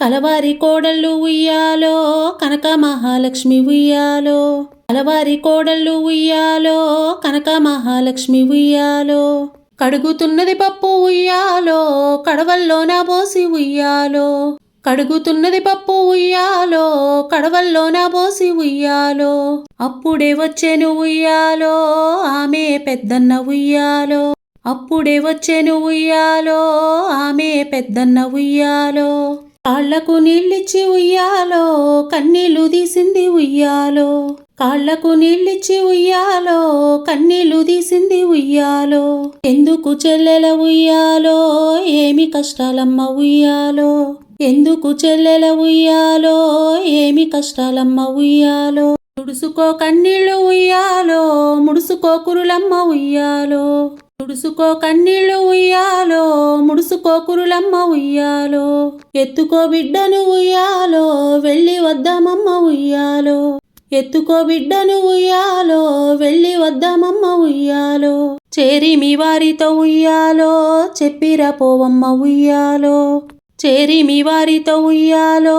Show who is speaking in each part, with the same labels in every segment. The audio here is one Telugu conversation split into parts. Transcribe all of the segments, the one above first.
Speaker 1: కలవారి కోడళ్ళు ఉయ్యాలో కనక మహాలక్ష్మి ఉయ్యాలో. కలవారి కోడళ్ళు ఉయ్యాలో కనక మహాలక్ష్మి ఉయ్యాలో. కడుగుతున్నది పప్పు ఉయ్యాలో కడవల్లోన పోసి ఉయ్యాలో. కడుగుతున్నది పప్పు ఉయ్యాలో కడవల్లోన పోసి ఉయ్యాలో. అప్పుడే వచ్చేను ఉయ్యాలో ఆమె పెద్దన్న ఉయ్యాలో. అప్పుడే వచ్చేను ఉయ్యాలో ఆమె పెద్దన్న ఉయ్యాలో. కాళ్లకు నీళ్ళిచ్చి ఉయ్యాలో కన్నీళ్లు తీసింది ఉయ్యాలో. కాళ్లకు నీళ్ళిచ్చి ఉయ్యాలో కన్నీళ్లు తీసింది ఉయ్యాలో. ఎందుకు చెల్లెల ఉయ్యాలో ఏమి కష్టాలమ్మ ఉయ్యాలో. ఎందుకు చెల్లెల ఉయ్యాలో ఏమి కష్టాలమ్మ ఉయ్యాలో. తుడుసుకో కన్నీళ్లు ఉయ్యాలో ముడుసుకో కురులమ్మ ఉయ్యాలో. తుడుసుకో కన్నీళ్లు ఉయ్యాలో ముడుసుకో కురులమ్మ ఉయ్యాలో. ఎత్తుకో బిడ్డను ఉయ్యాలో వెళ్ళి వద్దామమ్మ ఉయ్యాలో. ఎత్తుకో బిడ్డను ఉయ్యాలో వెళ్ళి వద్దామమ్మ ఉయ్యాలో. చేరి మీ వారితో ఉయ్యాలో చెప్పిరా పోవమ్మ ఉయ్యాలో. చేరి మీ వారితో ఉయ్యాలో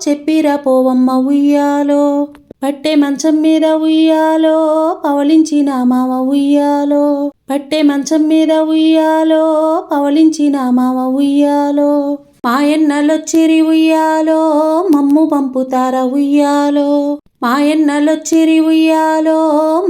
Speaker 1: చెప్పిరా పోవమ్మ ఉయ్యాలో. పట్టె మంచం మీద ఉయ్యాలో పవలించిన మామ ఉయ్యాలో. పట్టె మంచం మీద ఉయ్యాలో పవలించిన మామ ఉయ్యాలో. మాయన్నలొచ్చిరి ఉయ్యాలో మమ్ము పంపుతారా ఉయ్యాలో. మాయన్నలొచ్చిరి ఉయ్యాలో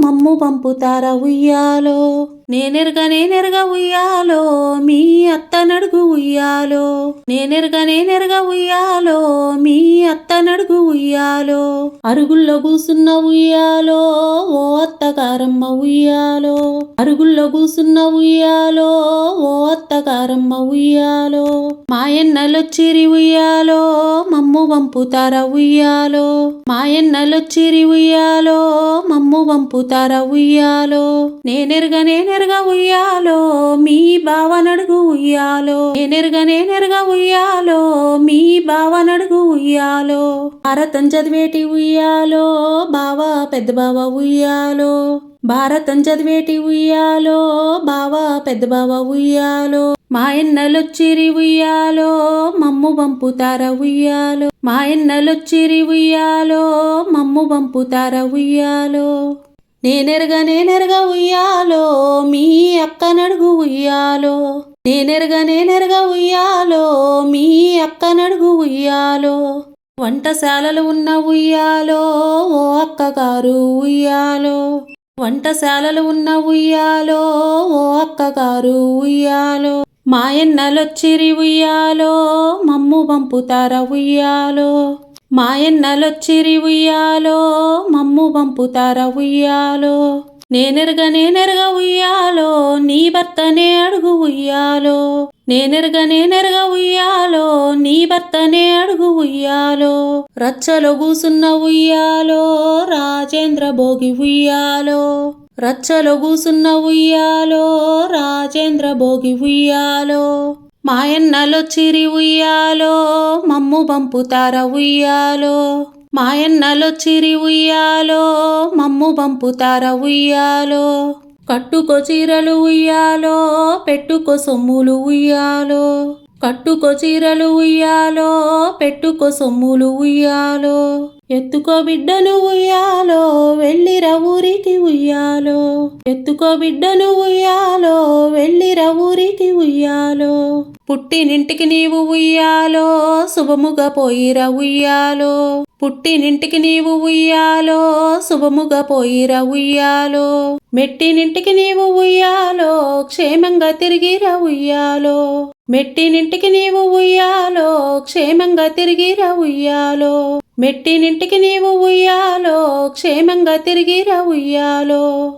Speaker 1: మమ్ము పంపుతారా ఉయ్యాలో. నేనెరగా ఉయ్యాలో మీ అత్త నడుగు ఉయ్యాలో. నేనెరగా ఉయ్యాలో మీ అత్త నడుగు ఉయ్యాలో. అరుగుల్లో కూసున్న ఉయ్యాలో ఓ అత్తగారమ్మ ఉయ్యాలో. అరుగుల్లో కూసున్న ఉయ్యాలో ఓ అత్తగారమ్మ ఉయ్యాలో. మాయన్నలొచ్చిరి ఉయ్యాలో మమ్ము పంపుతారా ఉయ్యాలో. మాయన్నలొచ్చిరి ఉయ్యాలో మమ్ము పంపుతారా ఉయ్యాలో. నేనెరగా ఉయ్యాలో మీ బావ నడుగు ఉయ్యాలో. నేనెరగా ఉయ్యాలో మీ బావ నడుగు ఉయ్యాలో. భారతం చదివేటి ఉయ్యాలో బావా పెద్ద బావ ఉయ్యాలో. భారతం చదివేటి ఉయ్యాలో బావా పెద్ద బావ ఉయ్యాలో. మాయన్నలొచ్చిరి ఉయ్యాలో మమ్ము పంపుతారా ఉయ్యాలో. మాయన్నలొచ్చిరి ఉయ్యాలో మమ్ము పంపుతారా ఉయ్యాలో. నేనెరగా ఉయ్యాలో మీ అక్క నడుగు ఉయ్యాలో. నేనెరగా ఉయ్యాలో మీ అక్క నడుగు ఉయ్యాలో. వంటశాలలు ఉన్న ఉయ్యాలో ఓ అక్కగారు ఉయ్యాలో. వంటశాలలు ఉన్న ఉయ్యాలో ఓ అక్కగారు ఉయ్యాలో. మాయన్నలొచ్చిరి ఉయ్యాలో మమ్ము పంపుతారా ఉయ్యాలో. మాయన్నలొచ్చిరి ఉయ్యాలో మమ్ము పంపుతారా ఉయ్యాలో. నేనెరగా ఉయ్యాలో నీ భర్తనే అడుగు ఉయ్యాలో. నేనెరగా ఉయ్యాలో నీ భర్తనే అడుగు ఉయ్యాలో. రచ్చలో కూసున్న ఉయ్యాలో రాజేంద్ర భోగి ఉయ్యాలో. రచ్చలో కూసున్న ఉయ్యాలో రాజేంద్ర భోగి ఉయ్యాలో. మాయన్నలొచ్చిరి ఉయ్యాలో మమ్ము పంపుతారా ఉయ్యాలో. మాయన్నలొచ్చిరి ఉయ్యాలో మమ్ము పంపుతారా ఉయ్యాలో. కట్టుకో చీరలు ఉయ్యాలో పెట్టుకో సొమ్ములు ఉయ్యాలో. కట్టుకో చీరలు ఉయ్యాలో పెట్టుకో సొమ్ములు ఉయ్యాలో. ఎత్తుకో బిడ్డను ఉయ్యాలో వెళ్ళిరా ఊరికి ఉయ్యాలో. ఎత్తుకో బిడ్డను ఉయ్యాలో వెళ్ళిరా ఊరికి ఉయ్యాలో. పుట్టినింటికి నీవు ఉయ్యాలో శుభముగా పోయిరా ఉయ్యాలో. పుట్టినింటికి నీవు ఉయ్యాలో శుభముగా పోయిరా ఉయ్యాలో. మెట్టినింటికి నీవు ఉయ్యాలో క్షేమంగా తిరిగిరా ఉయ్యాలో. మెట్టినింటికి నీవు ఉయ్యాలో క్షేమంగా తిరిగిరా ఉయ్యాలో. మెట్టినింటికి నీవు ఉయ్యాలో క్షేమంగా తిరిగిరా ఉయ్యాలో.